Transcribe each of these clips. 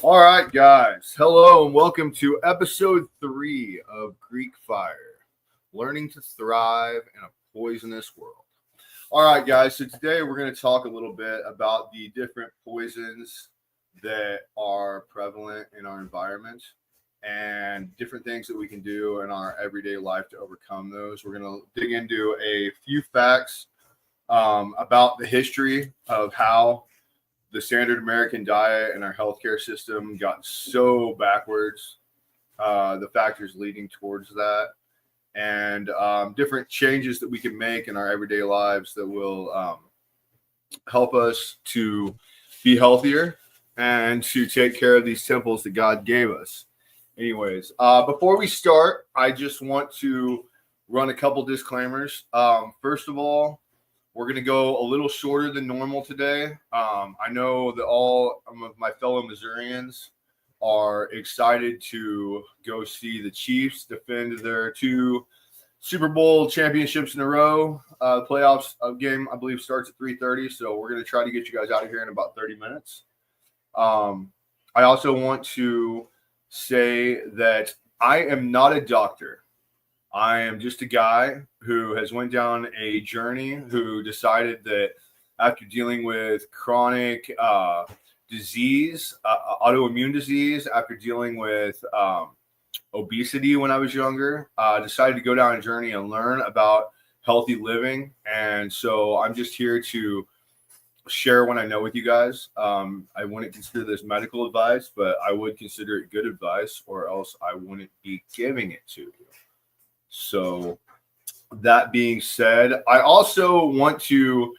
All right, guys. Hello and welcome to episode 3 of Greek Fire, Learning to Thrive in a Poisonous World. All right, guys. So today we're going to talk a little bit about the different poisons that are prevalent in our environment and different things that we can do in our everyday life to overcome those. We're going to dig into a few facts about the history of how the standard American diet and our healthcare system got so backwards, the factors leading towards that, and different changes that we can make in our everyday lives that will help us to be healthier and to take care of these temples that God gave us. Anyways, before we start, I just want to run a couple disclaimers. First of all, we're going to go a little shorter than normal today. I know that all of my fellow Missourians are excited to go see the Chiefs defend their 2 Super Bowl championships in a row. The playoffs game, I believe, starts at 3:30, so we're going to try to get you guys out of here in about 30 minutes. I also want to say that I am not a doctor. I am just a guy who has went down a journey, who decided that after dealing with chronic disease, autoimmune disease, after dealing with obesity when I was younger, decided to go down a journey and learn about healthy living. And so I'm just here to share what I know with you guys. I wouldn't consider this medical advice, but I would consider it good advice, or else I wouldn't be giving it to you. So that being said, I also want to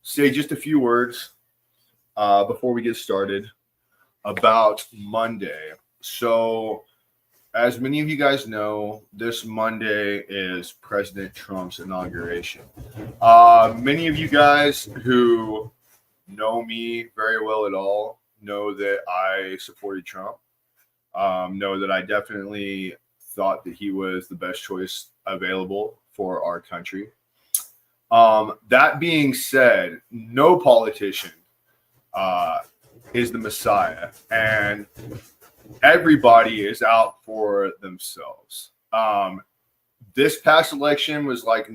say just a few words before we get started about Monday. So as many of you guys know, this Monday is President Trump's inauguration. Many of you guys who know me very well at all know that I supported Trump, know that I definitely thought that he was the best choice available for our country. That being said, no politician is the Messiah, and everybody is out for themselves. This past election was like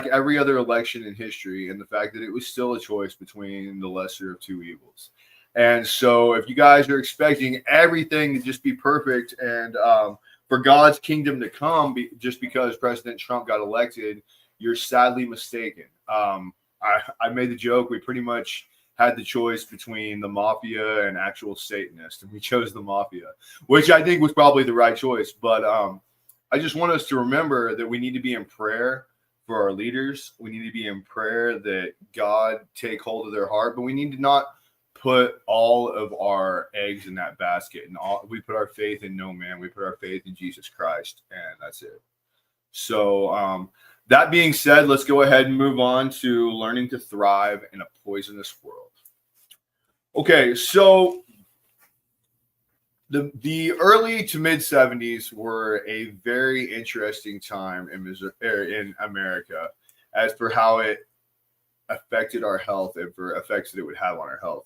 every other election in history, and the fact that it was still a choice between the lesser of 2 evils. And so if you guys are expecting everything to just be perfect and for God's kingdom to come just because President Trump got elected, you're sadly mistaken. I made the joke. We pretty much had the choice between the mafia and actual Satanists, and we chose the mafia, which I think was probably the right choice. But I just want us to remember that we need to be in prayer for our leaders. We need to be in prayer that God take hold of their heart, but we need to not put all of our eggs in that basket, and we put our faith in no man. We put our faith in Jesus Christ, and that's it. So that being said, let's go ahead and move on to learning to thrive in a poisonous world. Okay, so the early to mid 70s were a very interesting time in America as per how it affected our health and for effects that it would have on our health.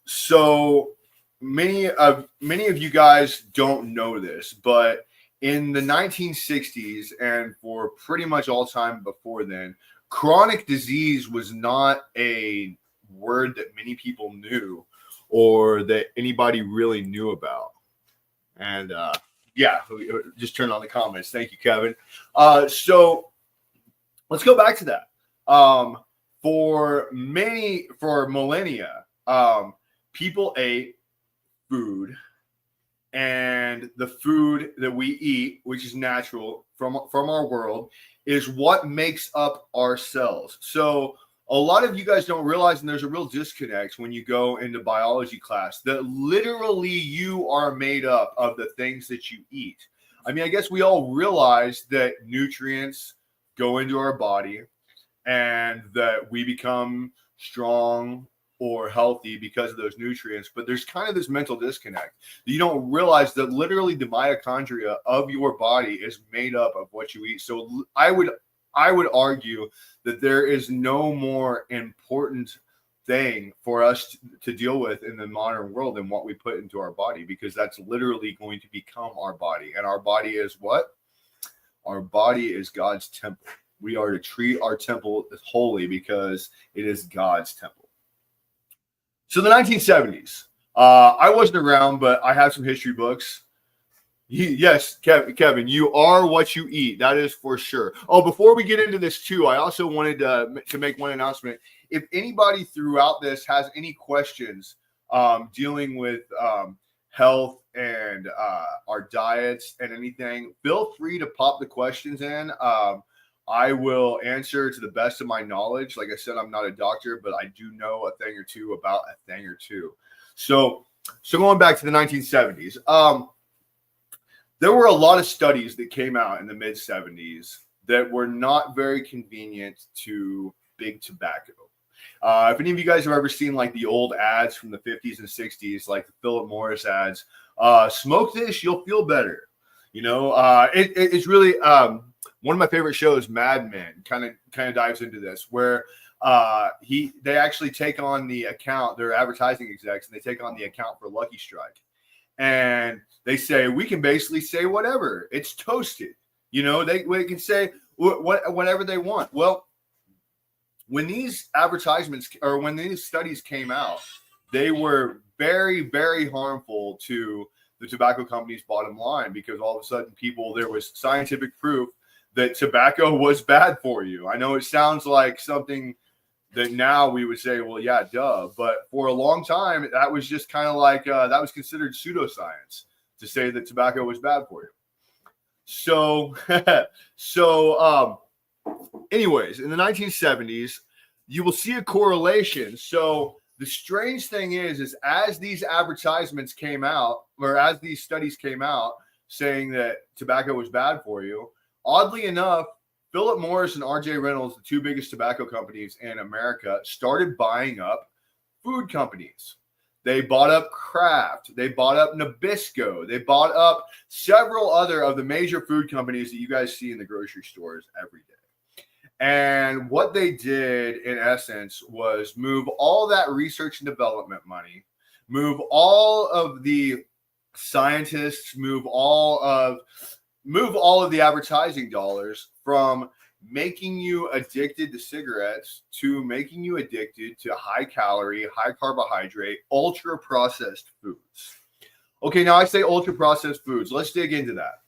So many of you guys don't know this, but in the 1960s and for pretty much all time before then, chronic disease was not a word that many people knew or that anybody really knew about. And just turn on the comments. Thank you, Kevin. So let's go back to that. For millennia, people ate food, and the food that we eat, which is natural from our world, is what makes up our cells. So a lot of you guys don't realize, and there's a real disconnect when you go into biology class, that literally you are made up of the things that you eat. I mean, I guess we all realize that nutrients go into our body and that we become strong or healthy because of those nutrients, but there's kind of this mental disconnect. You don't realize that literally the mitochondria of your body is made up of what you eat. So I would argue that there is no more important thing for us to deal with in the modern world than what we put into our body, because that's literally going to become our body. And our body is what? Our body is God's temple. We are to treat our temple as holy because it is God's temple. So the 1970s, I wasn't around, but I have some history books. Yes, Kevin, you are what you eat. That is for sure. Oh, before we get into this too, I also wanted to make one announcement. If anybody throughout this has any questions dealing with health and our diets and anything, feel free to pop the questions in. I will answer to the best of my knowledge. Like I said, I'm not a doctor, but I do know a thing or two about a thing or two. So going back to the 1970s, there were a lot of studies that came out in the mid 70s that were not very convenient to big tobacco. If any of you guys have ever seen like the old ads from the 50s and 60s, like the Philip Morris ads, smoke this, you'll feel better. You know, it's really one of my favorite shows, Mad Men, kind of dives into this, where they actually take on the account, they're advertising execs, and they take on the account for Lucky Strike. And they say, we can basically say whatever. It's toasted. You know, they can say whatever they want. Well, when these advertisements or when these studies came out, they were very, very harmful to the tobacco company's bottom line, because all of a sudden there was scientific proof that tobacco was bad for you. I know it sounds like something that now we would say, well, yeah, duh. But for a long time, that was just kind of like, that was considered pseudoscience to say that tobacco was bad for you. So anyways, in the 1970s, you will see a correlation. So the strange thing is as these advertisements came out, or as these studies came out saying that tobacco was bad for you, oddly enough, Philip Morris and R.J. Reynolds, the two biggest tobacco companies in America, started buying up food companies. They bought up Kraft. They bought up Nabisco. They bought up several other of the major food companies that you guys see in the grocery stores every day. And what they did, in essence, was move all that research and development money, move all of the scientists, move all of the advertising dollars from making you addicted to cigarettes to making you addicted to high calorie, high carbohydrate, ultra processed foods. Okay, now I say ultra processed foods. Let's dig into that.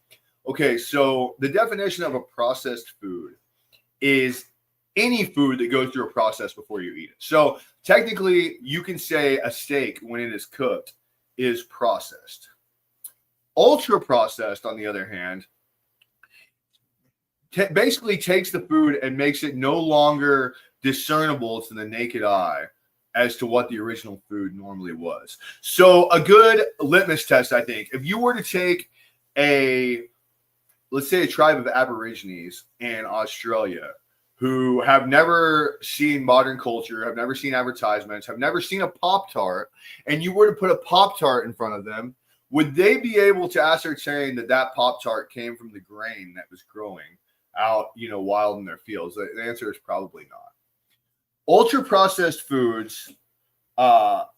Okay, so the definition of a processed food is any food that goes through a process before you eat it. So technically, you can say a steak, when it is cooked, is processed. Ultra processed, on the other hand, basically takes the food and makes it no longer discernible to the naked eye as to what the original food normally was. So a good litmus test, I think, if you were to take let's say a tribe of Aborigines in Australia who have never seen modern culture, have never seen advertisements, have never seen a Pop-Tart, and you were to put a Pop-Tart in front of them, would they be able to ascertain that Pop-Tart came from the grain that was growing out, wild in their fields? The answer is probably not. Ultra processed foods are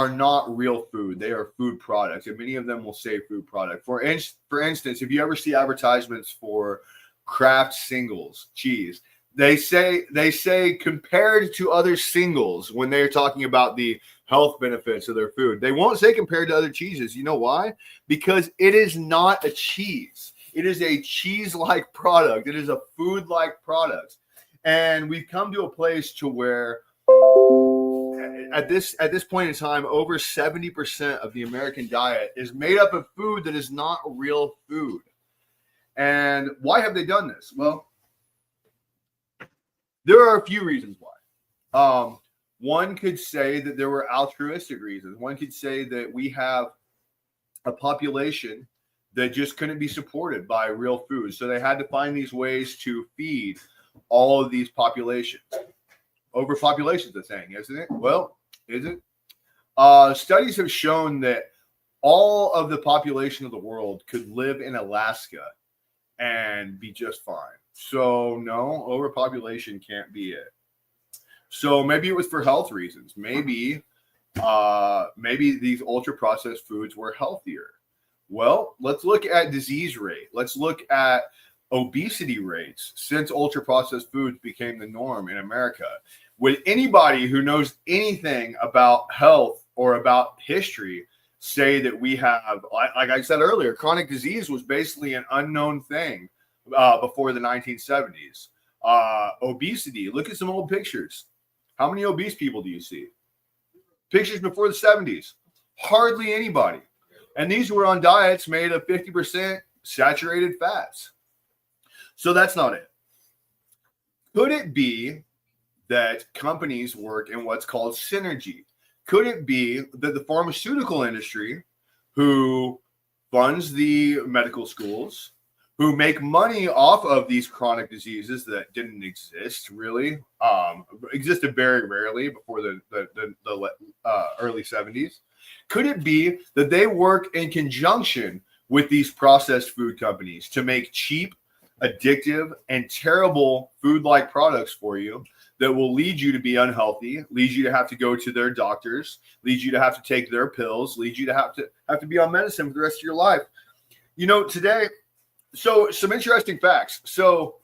not real food. They are food products, and many of them will say food product. For instance, if you ever see advertisements for Kraft singles cheese, they say compared to other singles when they're talking about the health benefits of their food. They won't say compared to other cheeses. You know why? Because it is not a cheese. It is a cheese-like product. It is a food-like product. And we've come to a place to where at this point in time, over 70% of the American diet is made up of food that is not real food. And why have they done this? Well, there are a few reasons why. One could say that there were altruistic reasons. One could say that we have a population that just couldn't be supported by real food. So they had to find these ways to feed all of these populations. Overpopulation is a thing, isn't it? Well, is it? Studies have shown that all of the population of the world could live in Alaska and be just fine. So no, overpopulation can't be it. So maybe it was for health reasons. Maybe these ultra processed foods were healthier. Well, let's look at disease rate. Let's look at obesity rates since ultra processed foods became the norm in America. Would anybody who knows anything about health or about history say that we have, like I said earlier, chronic disease was basically an unknown thing before the 1970s? Obesity, look at some old pictures. How many obese people do you see? Pictures before the 70s, hardly anybody. And these were on diets made of 50% saturated fats. So that's not it. Could it be that companies work in what's called synergy? Could it be that the pharmaceutical industry, who funds the medical schools, who make money off of these chronic diseases that didn't exist really, existed very rarely before the early 70s, could it be that they work in conjunction with these processed food companies to make cheap, addictive, and terrible food-like products for you that will lead you to be unhealthy, lead you to have to go to their doctors, lead you to have to take their pills, lead you to have to be on medicine for the rest of your life? You know, today, so some interesting facts. So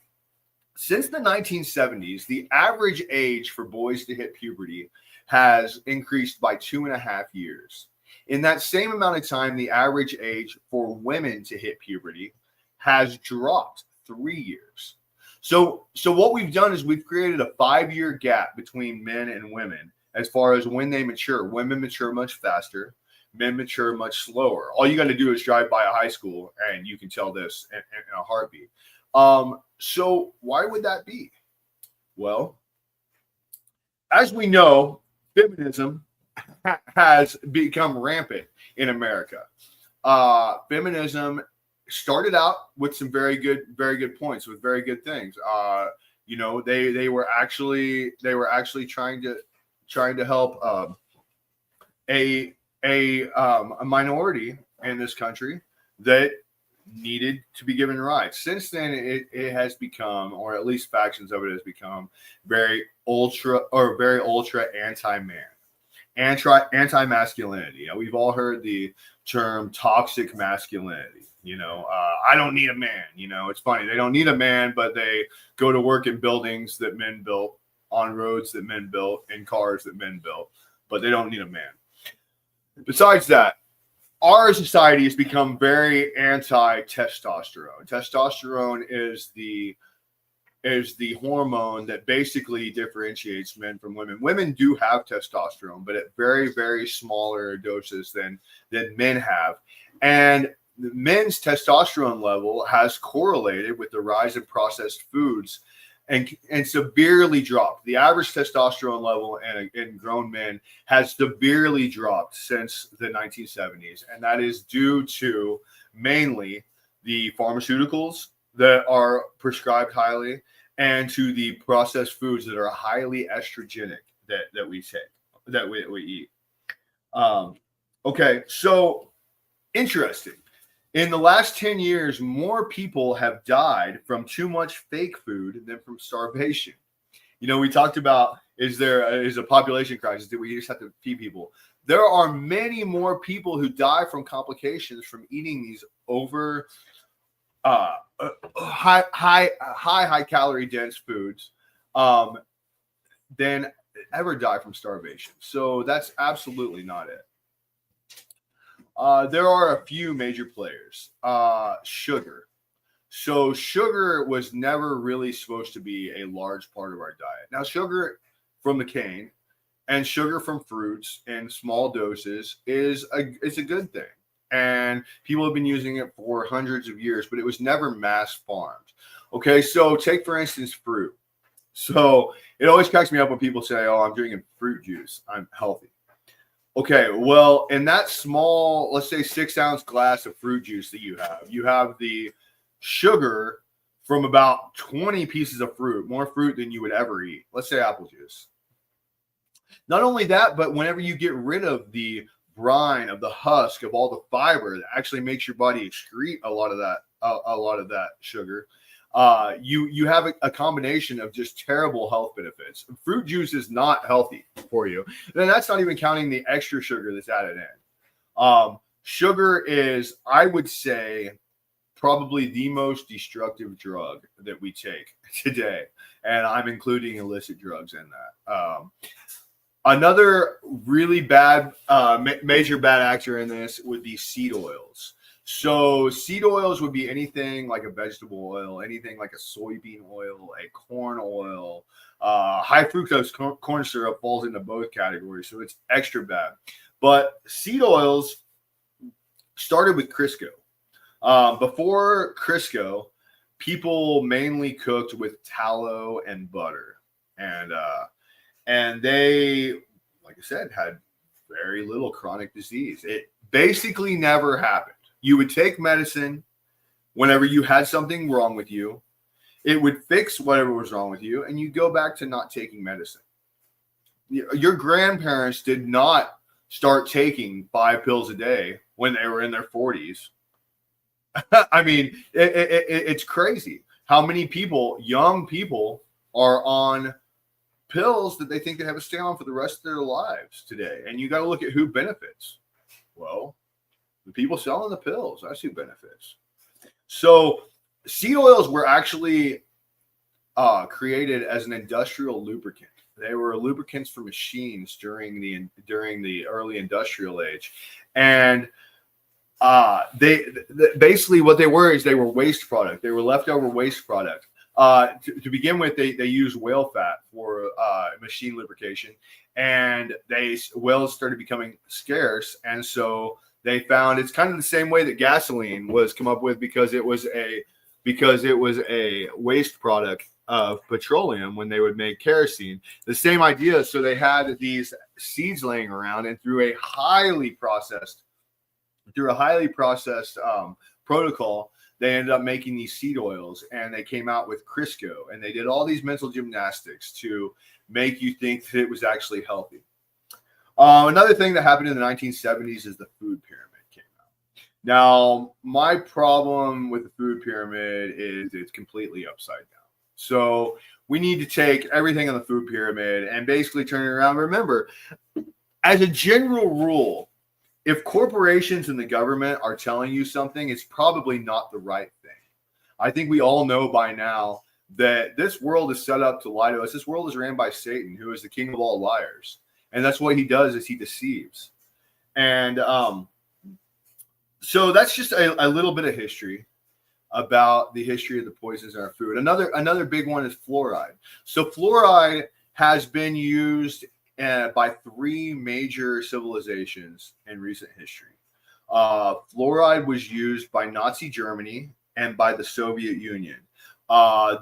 since the 1970s, the average age for boys to hit puberty has increased by 2.5 years. In that same amount of time, the average age for women to hit puberty has dropped 3 years. So what we've done is we've created a 5-year gap between men and women as far as when they mature. Women mature much faster. Men mature much slower. All you got to do is drive by a high school and you can tell this in a heartbeat. So why would that be? Well, as we know, feminism has become rampant in America. Feminism started out with some very good points, with very good things. You know, they were actually trying to help a minority in this country that needed to be given rights. Since then, it has become, or at least factions of it has become, very ultra anti-man, anti-masculinity. You know, we've all heard the term toxic masculinity. You know, I don't need a man. You know, it's funny. They don't need a man, but they go to work in buildings that men built, on roads that men built, in cars that men built, but they don't need a man. Besides that, our society has become very anti-testosterone. Testosterone is the hormone that basically differentiates men from women. Women do have testosterone, but at very, very smaller doses than men have. And the men's testosterone level has correlated with the rise in processed foods and severely dropped. The average testosterone level in grown men has severely dropped since the 1970s. And that is due to mainly the pharmaceuticals that are prescribed highly and to the processed foods that are highly estrogenic that we take, that we eat. Okay, so interesting. In the last 10 years, more people have died from too much fake food than from starvation. You know, we talked about, is a population crisis? Do we just have to feed people? There are many more people who die from complications from eating these over high calorie dense foods than ever die from starvation. So that's absolutely not it. There are a few major players. Sugar. So sugar was never really supposed to be a large part of our diet. Now, sugar from the cane and sugar from fruits in small doses is a good thing. And people have been using it for hundreds of years, but it was never mass farmed. Okay, so take, for instance, fruit. So it always cracks me up when people say, oh, I'm drinking fruit juice, I'm healthy. Okay, well, in that small, let's say 6-ounce glass of fruit juice that you have the sugar from about 20 pieces of fruit, more fruit than you would ever eat. Let's say apple juice. Not only that, but whenever you get rid of the brine, of the husk, of all the fiber that actually makes your body excrete a lot of that sugar, you have a combination of just terrible health benefits. Fruit juice is not healthy for you. Then that's not even counting the extra sugar that's added in. Sugar is, I would say, probably the most destructive drug that we take today, and I'm including illicit drugs in that. Another really bad, major bad actor in this would be seed oils. So seed oils would be anything like a vegetable oil, anything like a soybean oil, a corn oil. High fructose corn syrup falls into both categories, so it's extra bad. But seed oils started with Crisco. Before Crisco, people mainly cooked with tallow and butter, and they, like I said, had very little chronic disease. It basically never happened. You would take medicine whenever you had something wrong with you. It would fix whatever was wrong with you, and you go back to not taking medicine. Your grandparents did not start taking 5 pills a day when they were in their 40s. I mean, it's crazy how many people, young people, are on pills that they think they have to stay on for the rest of their lives today. And you got to look at who benefits. Well, the people selling the pills, that's who benefits. So seed oils were actually created as an industrial lubricant. They were lubricants for machines during the early industrial age. And they basically what they were is they were waste product. They were leftover waste product. To begin with, they use whale fat for machine lubrication, and whales started becoming scarce, and so they found it's kind of the same way that gasoline was come up with because it was a waste product of petroleum when they would make kerosene. The same idea. So they had these seeds laying around, and through a highly processed protocol, they ended up making these seed oils, and they came out with Crisco, and they did all these mental gymnastics to make you think that it was actually healthy. Another thing that happened in the 1970s is the food pyramid came out. Now, my problem with the food pyramid is it's completely upside down. So we need to take everything on the food pyramid and basically turn it around. Remember, as a general rule, if corporations and the government are telling you something, it's probably not the right thing. I think we all know by now that this world is set up to lie to us. This world is ran by Satan, who is the king of all liars. And that's what he does, is he deceives. And so that's just a little bit of history about the history of the poisons in our food. Another big one is fluoride. So fluoride has been used by 3 major civilizations in recent history. Fluoride was used by Nazi Germany and by the Soviet Union.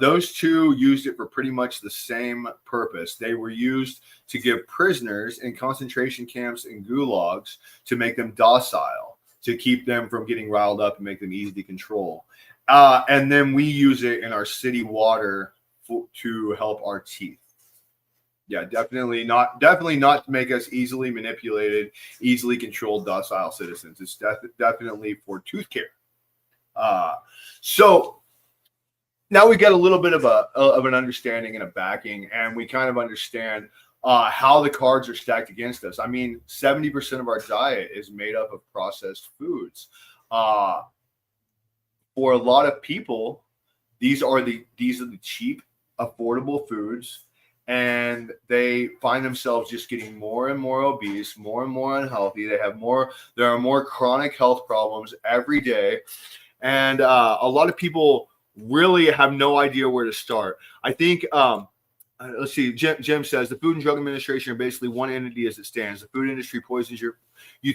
Those two used it for pretty much the same purpose. They were used to give prisoners in concentration camps and gulags to make them docile, to keep them from getting riled up and make them easy to control. And then we use it in our city water to help our teeth. Yeah, definitely not to make us easily manipulated, easily controlled, docile citizens. It's definitely for tooth care. So now we get a little bit of an understanding and a backing, and we kind of understand how the cards are stacked against us. I mean, 70% of our diet is made up of processed foods. For a lot of people, these are the cheap, affordable foods, and they find themselves just getting more and more obese, more and more unhealthy. There are more chronic health problems every day, and a lot of people really have no idea where to start. I think let's see. Jim says the Food and Drug Administration are basically one entity as it stands. The food industry poisons you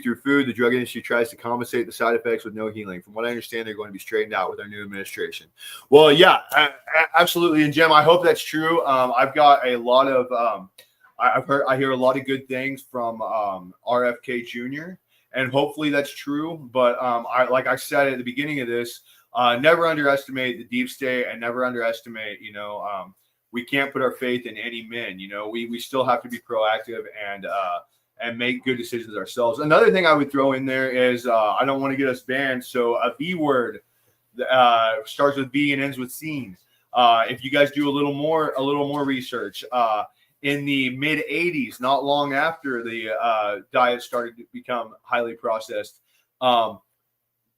through food. The drug industry tries to compensate the side effects with no healing. From what I understand, they're going to be straightened out with our new administration. Well, yeah, absolutely. And Jim, I hope that's true. I've got a lot of I hear a lot of good things from RFK Jr. and hopefully that's true. But like I said at the beginning of this, never underestimate the deep state, and never underestimate, we can't put our faith in any men. We still have to be proactive and make good decisions ourselves. Another thing I would throw in there is I don't want to get us banned. So a B word starts with B and ends with scene. If you guys do a little more research, in the mid 80s, not long after the diet started to become highly processed, all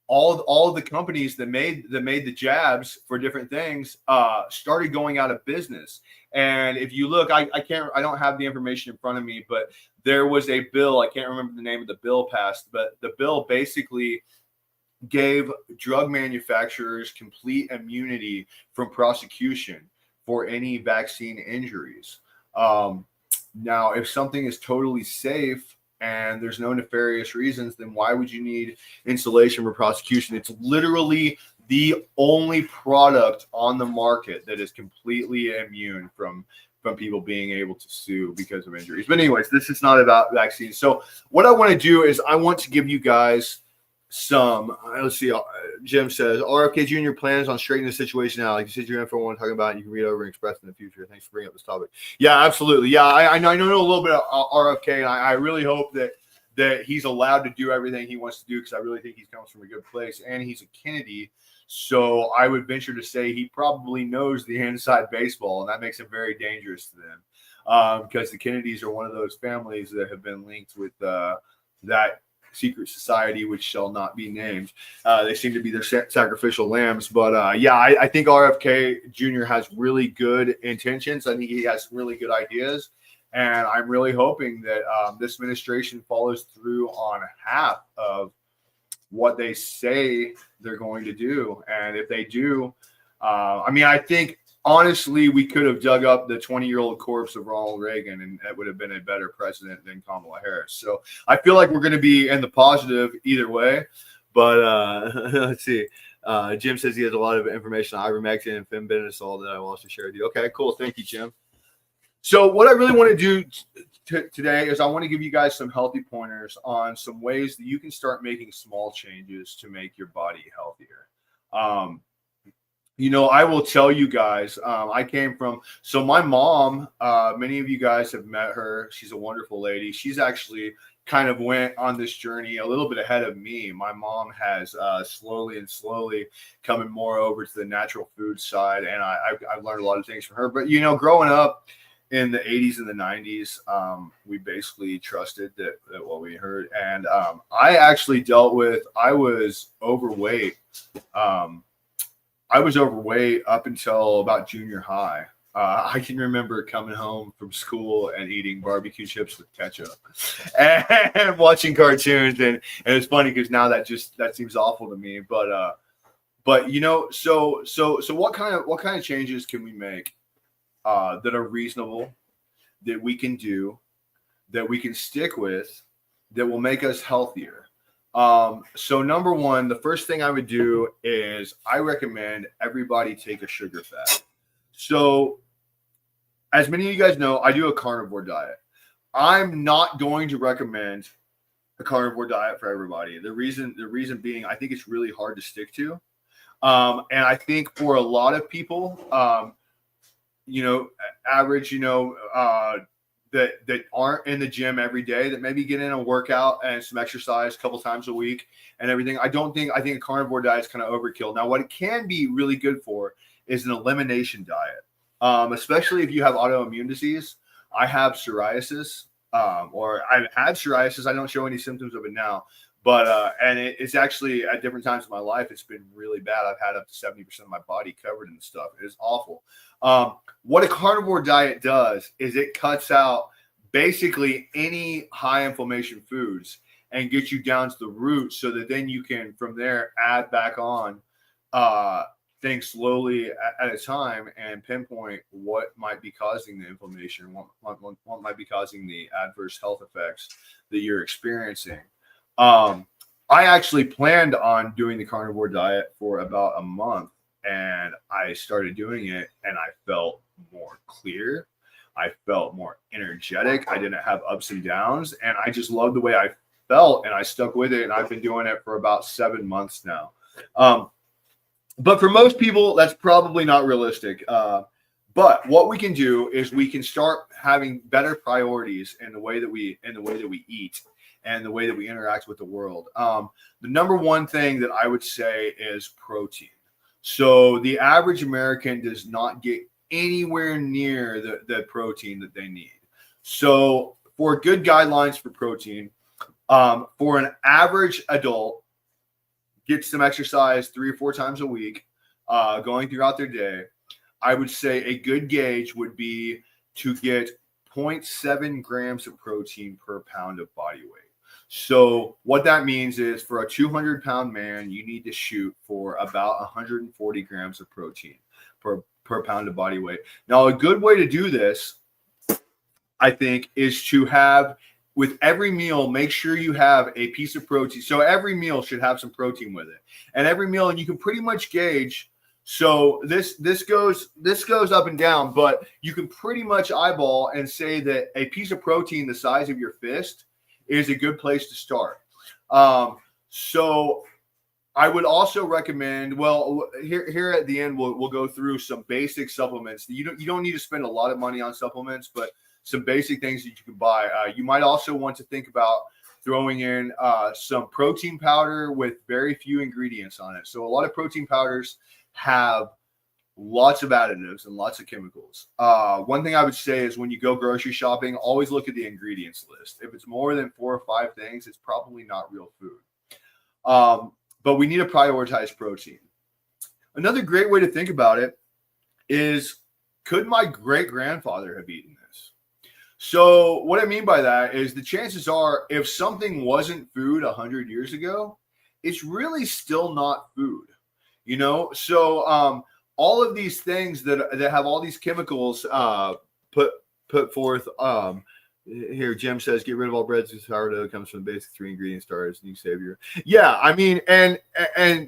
of the companies that made the jabs for different things started going out of business. And if you look, I don't have the information in front of me, but there was a bill, I can't remember the name of the bill passed, but the bill basically gave drug manufacturers complete immunity from prosecution for any vaccine injuries. Now, if something is totally safe and there's no nefarious reasons, then why would you need insulation for prosecution? It's literally the only product on the market that is completely immune from people being able to sue because of injuries. But anyways, this is not about vaccines. So what I want to do is I want to give you guys some, let's see, Jim says, RFK Jr. plans on straightening the situation out. Like you said, you're info one talking about, and you can read over and express in the future. Thanks for bringing up this topic. Yeah, absolutely. Yeah, I know a little bit of RFK, and I really hope that he's allowed to do everything he wants to do, because I really think he comes from a good place, and he's a Kennedy. So I would venture to say he probably knows the inside baseball, and that makes it very dangerous to them, because the Kennedys are one of those families that have been linked with that secret society, which shall not be named. They seem to be their sacrificial lambs. But yeah, I think RFK Jr. has really good intentions. I think he has really good ideas. And I'm really hoping that this administration follows through on half of what they say they're going to do. And if they do, I think, honestly, we could have dug up the 20-year-old corpse of Ronald Reagan, and that would have been a better president than Kamala Harris. So I feel like we're going to be in the positive either way. But let's see. Jim says he has a lot of information on ivermectin and fenbendazole that I will also share with you. Okay, cool. Thank you, Jim. So what I really want to do today is I want to give you guys some healthy pointers on some ways that you can start making small changes to make your body healthier. I will tell you guys, I came from, so my mom, many of you guys have met her. She's a wonderful lady. She's actually kind of went on this journey a little bit ahead of me. My mom has slowly coming more over to the natural food side, and I've learned a lot of things from her. But, growing up in the 80s and the 90s, we basically trusted that what we heard. And I actually I was overweight. I was overweight up until about junior high. I can remember coming home from school and eating barbecue chips with ketchup and watching cartoons. And it's funny because now that seems awful to me. But so what kind of changes can we make that are reasonable, that we can do, that we can stick with, that will make us healthier? So number one, the first thing I would do is I recommend everybody take a sugar fast. So as many of you guys know, I do a carnivore diet. I'm not going to recommend a carnivore diet for everybody. The reason being, I think it's really hard to stick to. And I think for a lot of people, average, that aren't in the gym every day, that maybe get in a workout and some exercise a couple times a week and everything. I think a carnivore diet is kind of overkill. Now, what it can be really good for is an elimination diet, especially if you have autoimmune disease. I have psoriasis, or I've had psoriasis. I don't show any symptoms of it now, but and it's actually at different times in my life, it's been really bad. I've had up to 70% of my body covered in stuff. It is awful. What a carnivore diet does is it cuts out basically any high inflammation foods and gets you down to the root, so that then you can from there add back on things slowly at a time and pinpoint what might be causing the inflammation, what might be causing the adverse health effects that you're experiencing. I actually planned on doing the carnivore diet for about a month, and I started doing it, and I felt more clear. I felt more energetic. I didn't have ups and downs, and I just loved the way I felt, and I stuck with it, and I've been doing it for about 7 months now. But for most people, that's probably not realistic. But what we can do is we can start having better priorities in the way that we eat and the way that we interact with the world. The number one thing that I would say is protein. So the average American does not get anywhere near the protein that they need. So for good guidelines for protein, for an average adult, get some exercise 3 or 4 times a week, going throughout their day. I would say a good gauge would be to get 0.7 grams of protein per pound of body weight. So what that means is for a 200-pound man, you need to shoot for about 140 grams of protein per pound of body weight. Now, a good way to do this, I think, is to have, with every meal, make sure you have a piece of protein. So every meal should have some protein with it. And every meal, and you can pretty much gauge. So this goes up and down, but you can pretty much eyeball and say that a piece of protein the size of your fist is a good place to start. So I would also recommend, well, here at the end, we'll go through some basic supplements. You don't need to spend a lot of money on supplements, but some basic things that you can buy. You might also want to think about throwing in some protein powder with very few ingredients on it. So a lot of protein powders have lots of additives and lots of chemicals. One thing I would say is when you go grocery shopping, always look at the ingredients list. If it's more than 4 or 5 things, it's probably not real food. But we need to prioritize protein. Another great way to think about it is, could my great-grandfather have eaten this? So what I mean by that is the chances are if something wasn't food 100 years ago, it's really still not food, you know? So all of these things that have all these chemicals put forth. Here, Jim says, get rid of all breads with sourdough. Comes from the basic 3 ingredient starters. New savior. Yeah, I mean, and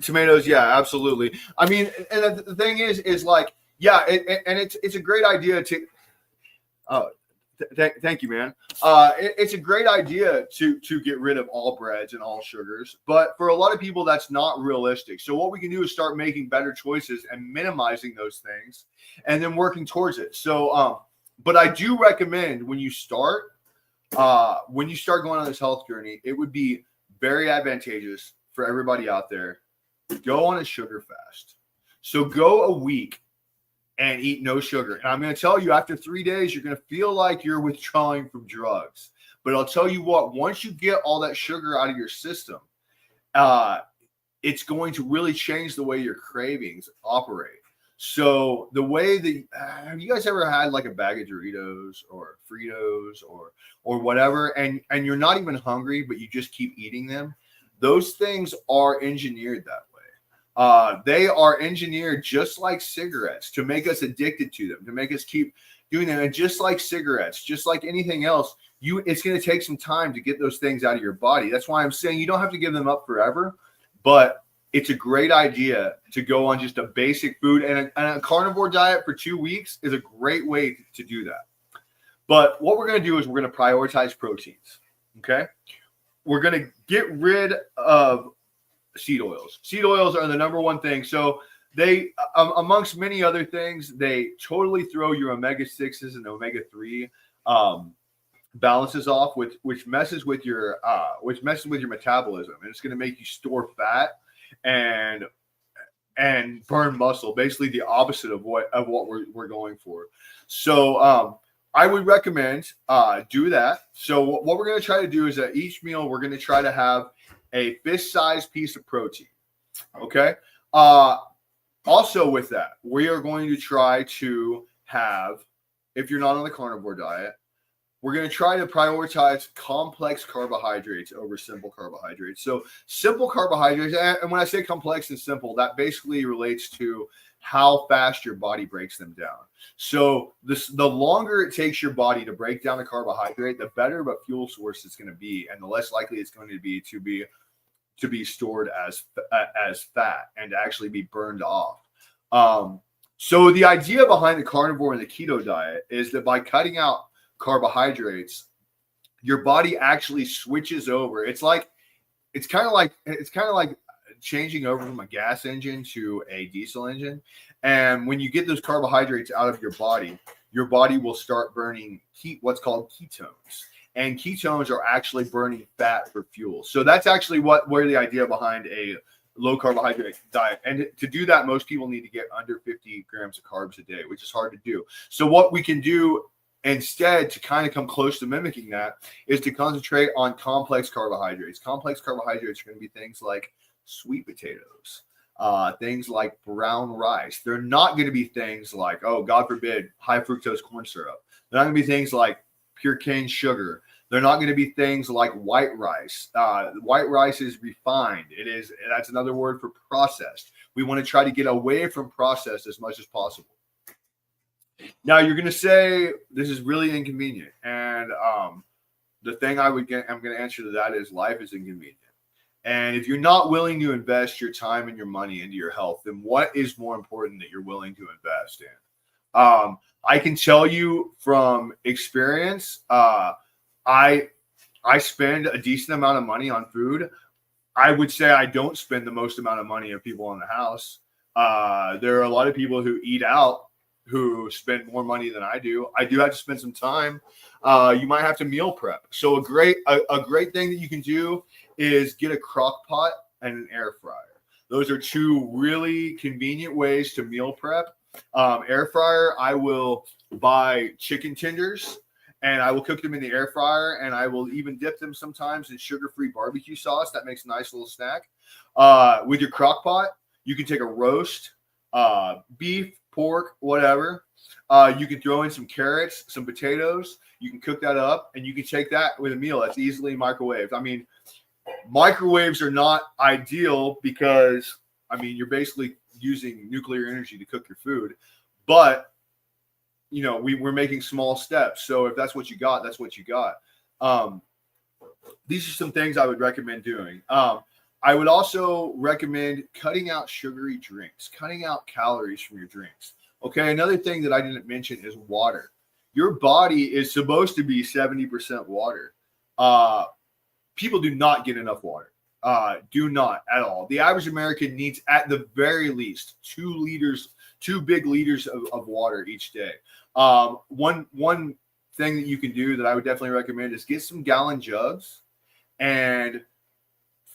tomatoes. Yeah, absolutely. I mean, and the thing is like, yeah, it's a great idea to. Thank you, man. It's a great idea to get rid of all breads and all sugars, but for a lot of people, that's not realistic. So what we can do is start making better choices and minimizing those things, and then working towards it. So, but I do recommend when you start going on this health journey, it would be very advantageous for everybody out there to go on a sugar fast. So go a week and eat no sugar. And I'm going to tell you, after 3 days, you're going to feel like you're withdrawing from drugs. But I'll tell you what, once you get all that sugar out of your system, it's going to really change the way your cravings operate. So the way that, have you guys ever had like a bag of Doritos or Fritos or whatever, and you're not even hungry, but you just keep eating them? Those things are engineered that way. They are engineered just like cigarettes to make us addicted to them, to make us keep doing them. And just like cigarettes, just like anything else, it's going to take some time to get those things out of your body. That's why I'm saying you don't have to give them up forever, but it's a great idea to go on just a basic food, and a carnivore diet for 2 weeks is a great way to do that. But what we're going to do is we're going to prioritize proteins. Okay. We're going to get rid of seed oils. Seed oils are the number one thing. So they, amongst many other things, they totally throw your omega-6s and omega-3 balances off, which messes with your metabolism, and it's going to make you store fat and burn muscle, basically the opposite of what we're going for. So I would recommend do that. So what we're going to try to do is at each meal we're going to try to have a fist-sized piece of protein. Okay. Also with that, we are going to try to have, if you're not on the carnivore diet, we're going to try to prioritize complex carbohydrates over simple carbohydrates. So simple carbohydrates, and when I say complex and simple, that basically relates to how fast your body breaks them down. So the longer it takes your body to break down a carbohydrate, the better of a fuel source it's going to be, and the less likely it's going to be stored as fat and to actually be burned off. So the idea behind the carnivore and the keto diet is that by cutting out carbohydrates, your body actually switches over. It's kind of like changing over from a gas engine to a diesel engine. And when you get those carbohydrates out of your body will start burning what's called ketones. And ketones are actually burning fat for fuel. So that's actually where the idea behind a low carbohydrate diet. And to do that, most people need to get under 50 grams of carbs a day, which is hard to do. So what we can do instead to kind of come close to mimicking that is to concentrate on complex carbohydrates. Complex carbohydrates are going to be things like sweet potatoes, things like brown rice. They're not going to be things like, oh, God forbid, high fructose corn syrup. They're not going to be things like pure cane sugar. They're not going to be things like white rice. White rice is refined. That's another word for processed. We want to try to get away from processed as much as possible. Now you're going to say this is really inconvenient, and the thing I'm going to answer to that is life is inconvenient. And if you're not willing to invest your time and your money into your health, then what is more important that you're willing to invest in? I can tell you from experience, I spend a decent amount of money on food. I would say I don't spend the most amount of money of people in the house. There are a lot of people who eat out who spend more money than I do. I do have to spend some time. You might have to meal prep. So a great thing that you can do is get a crock pot and an air fryer. Those are two really convenient ways to meal prep. Air fryer, I will buy chicken tenders and I will cook them in the air fryer, and I will even dip them sometimes in sugar-free barbecue sauce. That makes a nice little snack. With your crock pot, you can take a roast, beef, pork, whatever. You can throw in some carrots, some potatoes. You can cook that up, and you can take that with a meal. That's easily microwaved. I mean, microwaves are not ideal because, I mean, you're basically using nuclear energy to cook your food. But, you know, we're making small steps. So if that's what you got, that's what you got. These are some things I would recommend doing. I would also recommend cutting out sugary drinks, cutting out calories from your drinks. Okay, another thing that I didn't mention is water. Your body is supposed to be 70% water. People do not get enough water. Do not at all. The average American needs at the very least 2 big liters of water each day. One thing that you can do that I would definitely recommend is get some gallon jugs and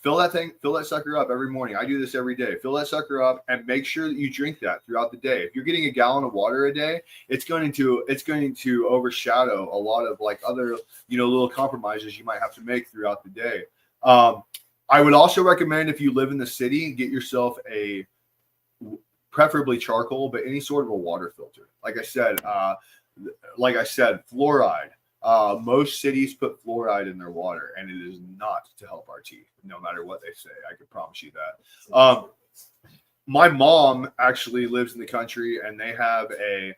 fill that sucker up every morning. I do this every day. Fill that sucker up and make sure that you drink that throughout the day. If you're getting a gallon of water a day, it's going to overshadow a lot of like other, little compromises you might have to make throughout the day. I would also recommend, if you live in the city, get yourself preferably charcoal, but any sort of a water filter. Like I said, fluoride. Most cities put fluoride in their water, and it is not to help our teeth, no matter what they say. I can promise you that. My mom actually lives in the country, and they have a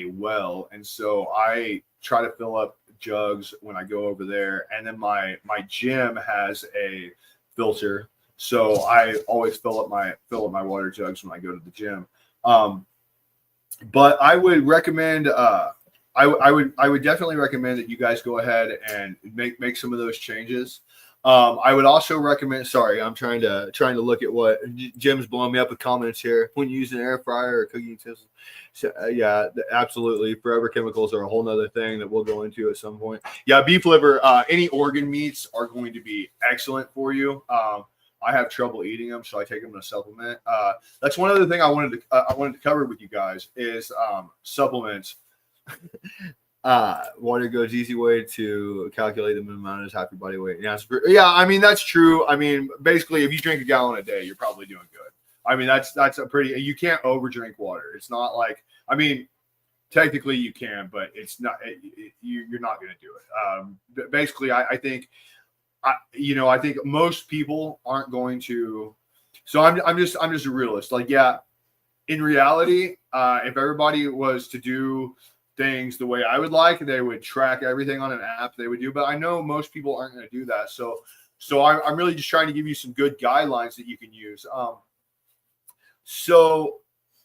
well, and so I try to fill up jugs when I go over there. And then my gym has a filter, so I always fill up my water jugs when I go to the gym. But I would recommend. I would definitely recommend that you guys go ahead and make some of those changes. I would also recommend. Sorry, I'm trying to look at what Jim's blowing me up with comments here. When you use an air fryer or cooking utensils, so, yeah, absolutely. Forever chemicals are a whole nother thing that we'll go into at some point. Yeah, beef liver, any organ meats are going to be excellent for you. I have trouble eating them, so I take them in a supplement. That's one other thing I wanted to cover with you guys is supplements. Water goes easy way to calculate the minimum amount is half your body weight. Yeah, I mean that's true. I mean, basically, if you drink a gallon a day, you're probably doing good. I mean, that's a pretty. You can't over drink water. It's not like, I mean, technically you can, but it's not. You're not going to do it. Basically, I think most people aren't going to. So I'm just a realist. Like, yeah, in reality, if everybody was to do things the way I would like, they would track everything on an app they would do, but I know most people aren't going to do that. So I'm really just trying to give you some good guidelines that you can use. So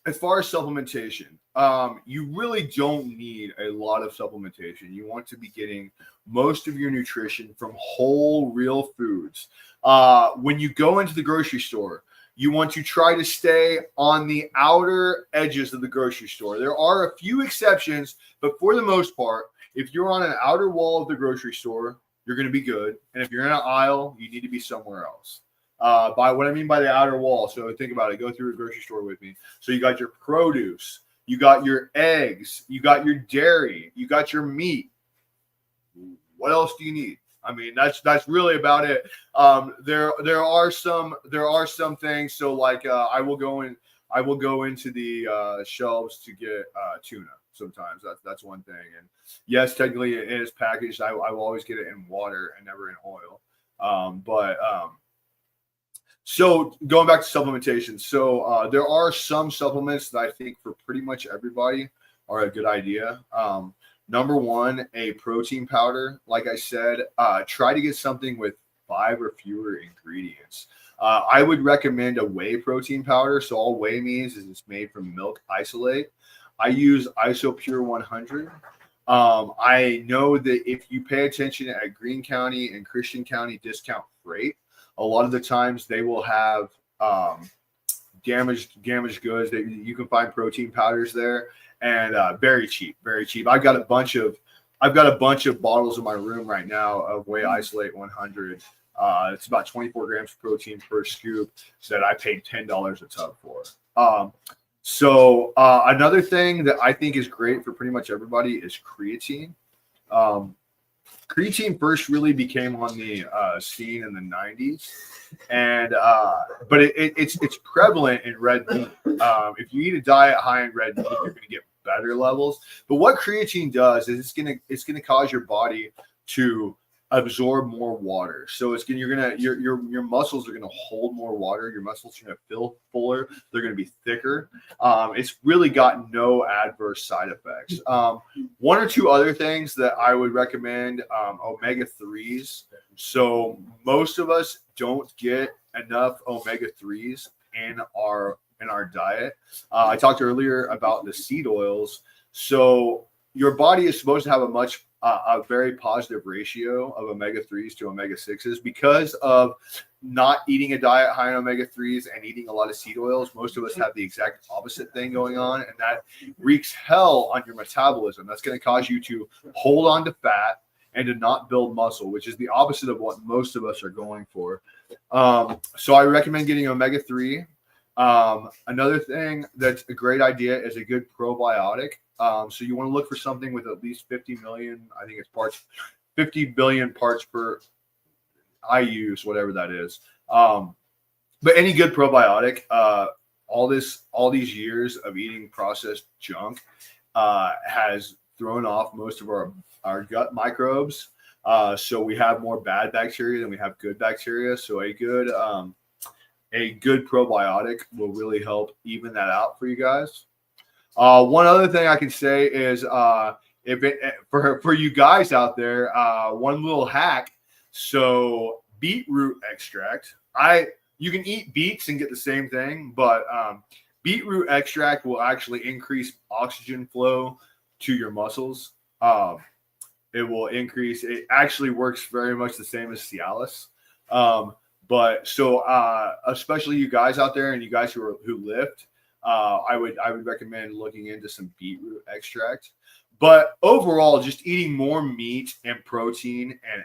as far as supplementation, you really don't need a lot of supplementation. You want to be getting most of your nutrition from whole, real foods. When you go into the grocery store, you want to try to stay on the outer edges of the grocery store. There are a few exceptions, but for the most part, if you're on an outer wall of the grocery store, you're going to be good. And if you're in an aisle, you need to be somewhere else. By what I mean by the outer wall. So think about it. Go through a grocery store with me. So you got your produce, you got your eggs, you got your dairy, you got your meat. What else do you need? I mean, that's really about it. There are some things. So like I will go into the shelves to get tuna. Sometimes that's one thing. And yes, technically it is packaged. I will always get it in water and never in oil. So going back to supplementation, so there are some supplements that I think for pretty much everybody are a good idea. Number one, a protein powder. Like I said, try to get something with 5 or fewer ingredients. I would recommend a whey protein powder. So all whey means is it's made from milk isolate. I use IsoPure 100. I know that if you pay attention at Greene County and Christian County discount freight, a lot of the times they will have damaged goods. You can find protein powders there, and very cheap. I've got a bunch of bottles in my room right now of Whey Isolate 100. It's about 24 grams of protein per scoop that I paid $10 a tub for. So another thing that I think is great for pretty much everybody is creatine. Creatine first really became on the scene in the 90s, and but it's prevalent in red meat. If you eat a diet high in red meat, you're going to get better levels. But what creatine does is it's gonna cause your body to absorb more water. So your muscles are gonna hold more water. Your muscles are gonna feel fuller. They're gonna be thicker. It's really got no adverse side effects. One or two other things that I would recommend: omega-3s. So most of us don't get enough omega-3s in our diet. I talked earlier about the seed oils. So your body is supposed to have a very positive ratio of omega-3s to omega-6s because of not eating a diet high in omega-3s and eating a lot of seed oils. Most of us have the exact opposite thing going on, and that wreaks hell on your metabolism. That's going to cause you to hold on to fat and to not build muscle, which is the opposite of what most of us are going for. So I recommend getting omega-3. Another thing that's a great idea is a good probiotic. So you want to look for something with at least 50 million, I think it's 50 billion parts per IUs, whatever that is. But any good probiotic, all these years of eating processed junk has thrown off most of our gut microbes. So we have more bad bacteria than we have good bacteria. So a good probiotic will really help even that out for you guys. One other thing I can say is for you guys out there, one little hack. So beetroot extract. You can eat beets and get the same thing, but beetroot extract will actually increase oxygen flow to your muscles. It will increase. It actually works very much the same as Cialis. But so especially you guys out there and you guys who lift, I would recommend looking into some beetroot extract. But overall, just eating more meat and protein and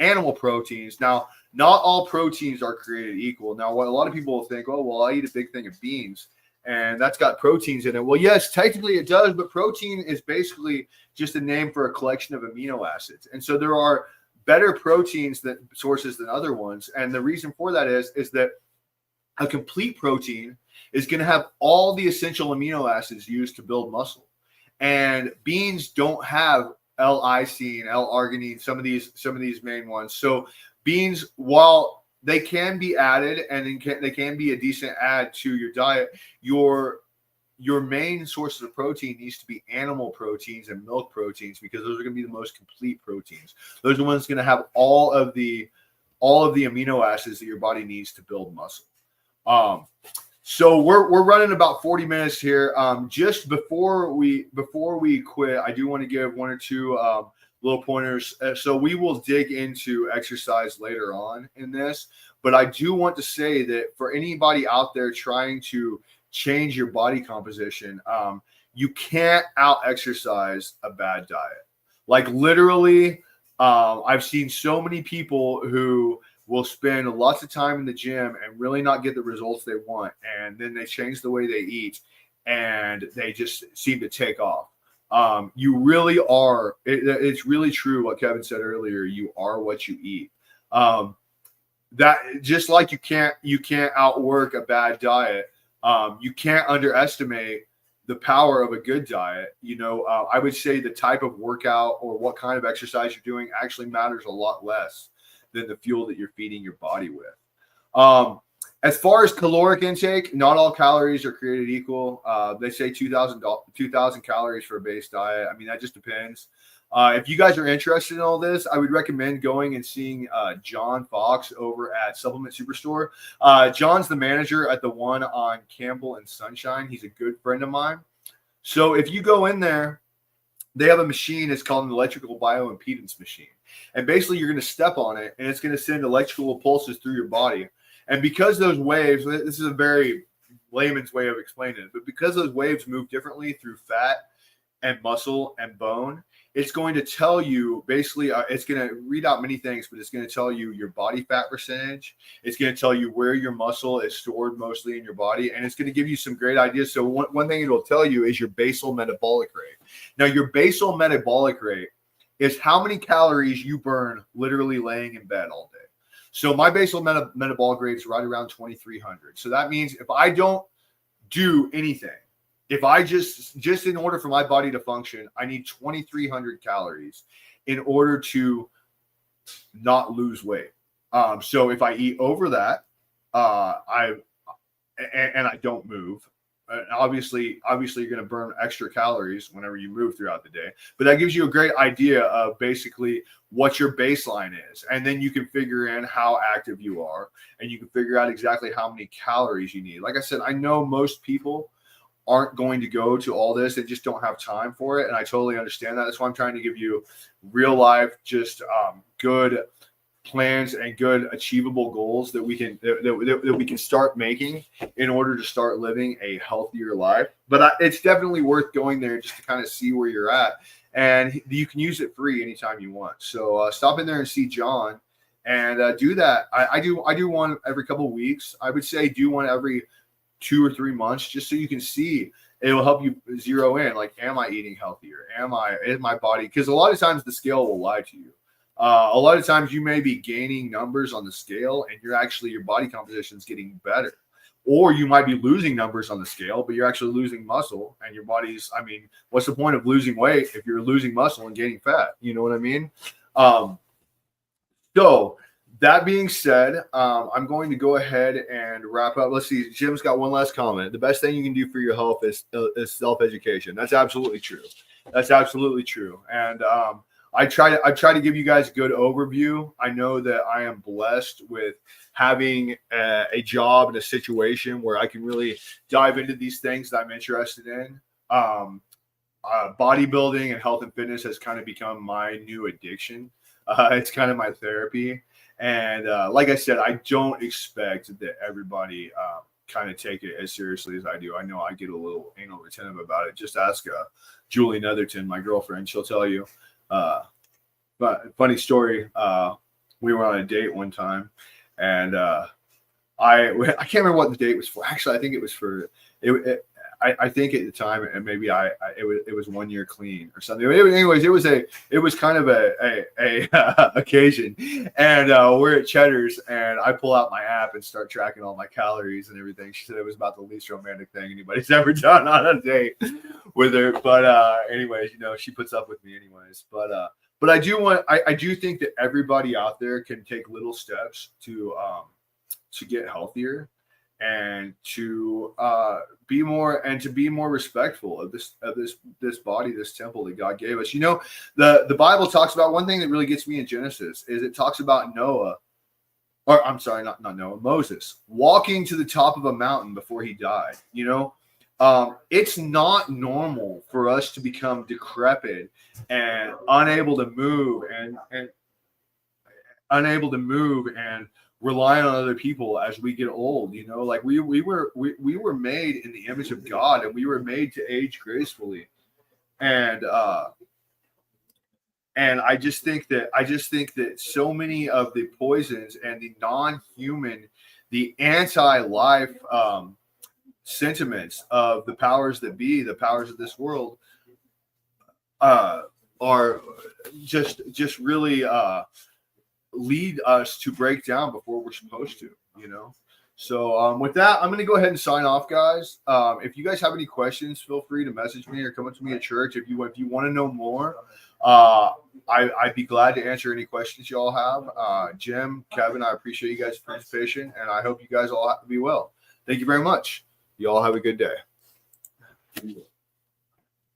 animal proteins. Now, not all proteins are created equal. Now, what a lot of people will think, oh, well, I eat a big thing of beans and that's got proteins in it. Well, yes, technically it does, but protein is basically just a name for a collection of amino acids. And so there are better proteins sources than other ones. And the reason for that is that a complete protein is going to have all the essential amino acids used to build muscle. And beans don't have L-lysine, L-arginine, some of these main ones. So beans, while they can be added and they can be a decent add to your diet, your main sources of protein needs to be animal proteins and milk proteins, because those are going to be the most complete proteins. Those are the ones going to have all of the amino acids that your body needs to build muscle. So we're running about 40 minutes here. Just before we quit, I do want to give one or two little pointers. So we will dig into exercise later on in this, but I do want to say that for anybody out there trying to change your body composition, you can't out exercise a bad diet. Like literally, I've seen so many people who will spend lots of time in the gym and really not get the results they want. And then they change the way they eat and they just seem to take off. You really are, it's really true what Kevin said earlier. You are what you eat. That just like you can't outwork a bad diet. You can't underestimate the power of a good diet. I would say the type of workout or what kind of exercise you're doing actually matters a lot less than the fuel that you're feeding your body with. As far as caloric intake, not all calories are created equal. They say 2,000 calories for a base diet. I mean, that just depends. If you guys are interested in all this, I would recommend going and seeing John Fox over at Supplement Superstore. John's the manager at the one on Campbell and Sunshine. He's a good friend of mine. So if you go in there, they have a machine. It's called an electrical bioimpedance machine. And basically, you're going to step on it, and it's going to send electrical pulses through your body. And because those waves, this is a very layman's way of explaining it, but because those waves move differently through fat and muscle and bone, it's going to tell you basically, it's going to read out many things, but it's going to tell you your body fat percentage. It's going to tell you where your muscle is stored mostly in your body. And it's going to give you some great ideas. So one thing it will tell you is your basal metabolic rate. Now, your basal metabolic rate is how many calories you burn literally laying in bed all day. So my basal metabolic rate is right around 2,300. So that means if I don't do anything, if I just in order for my body to function, I need 2,300 calories in order to not lose weight. So if I eat over that, I don't move, obviously you're going to burn extra calories whenever you move throughout the day. But that gives you a great idea of basically what your baseline is, and then you can figure in how active you are, and you can figure out exactly how many calories you need. Like I said, I know most people aren't going to go to all this. They just don't have time for it. And I totally understand that. That's why I'm trying to give you real life, just good plans and good achievable goals that we can start making in order to start living a healthier life. But it's definitely worth going there just to kind of see where you're at. And you can use it free anytime you want. So stop in there and see John and do that. I do one every couple of weeks. I would say do one every 2 or 3 months, just so you can see. It will help you zero in, like, am I eating healthier? Is my body, because a lot of times the scale will lie to you. A lot of times you may be gaining numbers on the scale and your body composition is getting better, or you might be losing numbers on the scale, but you're actually losing muscle, and your body's, I mean, what's the point of losing weight if you're losing muscle and gaining fat? You know what I mean? So that being said, I'm going to go ahead and wrap up. Let's see. Jim's got one last comment. The best thing you can do for your health is self-education. That's absolutely true. That's absolutely true. And I try to give you guys a good overview. I know that I am blessed with having a job and a situation where I can really dive into these things that I'm interested in. Bodybuilding and health and fitness has kind of become my new addiction. It's kind of my therapy. And like I said, I don't expect that everybody kind of take it as seriously as I do. I know I get a little anal retentive about it. Just ask Julie Netherton, my girlfriend. She'll tell you. But funny story, we were on a date one time, and I can't remember what the date was for. Actually, I think it was for it. I think at the time, and maybe it was 1 year clean or something. Anyways, it was kind of a occasion, and we're at Cheddar's, and I pull out my app and start tracking all my calories and everything. She said it was about the least romantic thing anybody's ever done on a date with her. But anyways, she puts up with me anyways. But I do think that everybody out there can take little steps to get healthier and to be more respectful of this body, this temple that God gave us. The Bible talks about one thing that really gets me in Genesis is it talks about Moses walking to the top of a mountain before he died. It's not normal for us to become decrepit and unable to move and rely on other people as we get old. Like we were made in the image of God, and we were made to age gracefully. And And I just think that so many of the poisons and the non-human, the anti-life sentiments of the powers that be, the powers of this world, are just really lead us to break down before we're supposed to, you know. So with that, I'm going to go ahead and sign off, guys. If you guys have any questions, feel free to message me or come up to me at church. If you want to know more, I'd be glad to answer any questions you all have. Jim, Kevin, I appreciate you guys' participation, and I hope you guys all be well. Thank you very much. You all have a good day.